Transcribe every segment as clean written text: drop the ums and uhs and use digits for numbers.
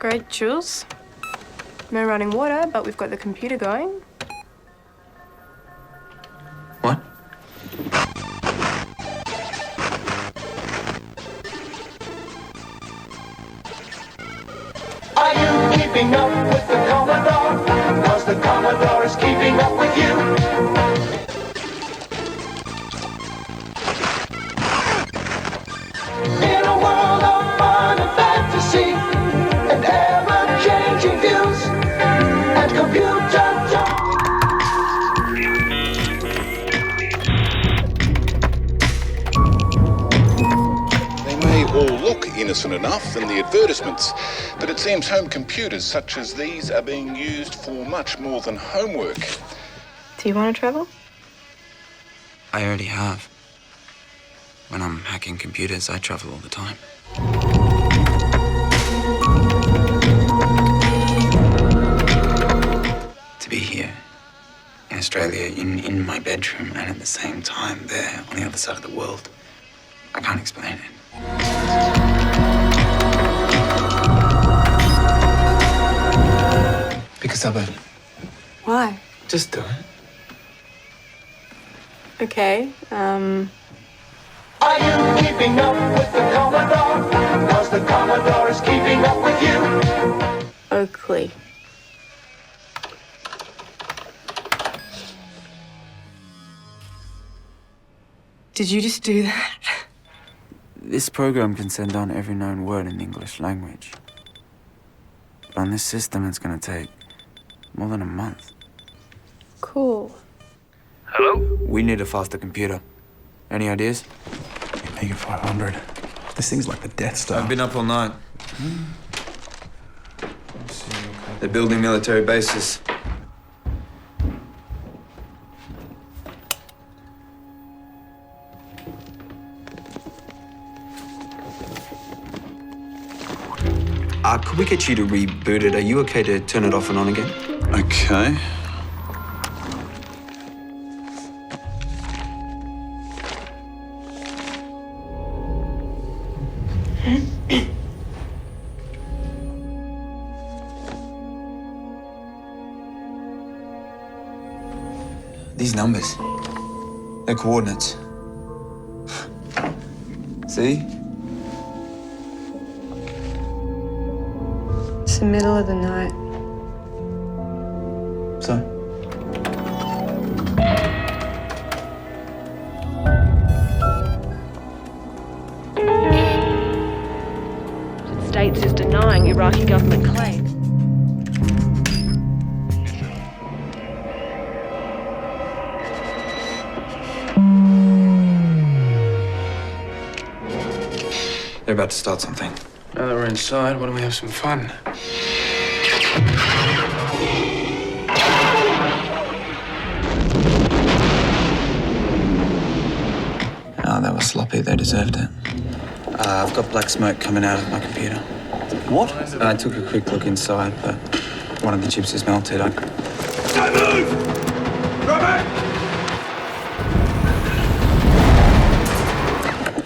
Great, Jules. No running water, but we've got the computer going. What? Are you keeping up with the Commodore? Cause the Commodore is keeping up with you. In a world of fun and fantasy and ever-changing views and computer talk. They may all look innocent enough in the advertisements, but it seems home computers such as these are being used for much more than homework. Do you want to travel? I already have. When I'm hacking computers, I travel all the time. To be here in Australia, in my bedroom, and at the same time there on the other side of the world, I can't explain it. Pick a suburb. Why? Just do it. Okay, Are you keeping up with the Commodore? Cause the Commodore is keeping up with you. Oakley. Did you just do that? This program can send down every known word in the English language. But on this system, it's gonna take more than a month. Cool. Hello? We need a faster computer. Any ideas? Make it 500. This thing's like the Death Star. I've been up all night. They're building military bases. Could we get you to reboot it? Are you okay to turn it off and on again? Okay. These numbers, they're coordinates. See? It's the middle of the night. So? States is denying Iraqi government claims. They're about to start something. Now that we're inside, why don't we have some fun? Oh, that was sloppy. They deserved it. I've got black smoke coming out of my computer. What? I took a quick look inside, but one of the chips is melted. Don't move! Robert!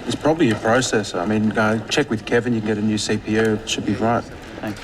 It's probably your processor. I mean, check with Kevin, you can get a new CPU. It should be right. Thanks.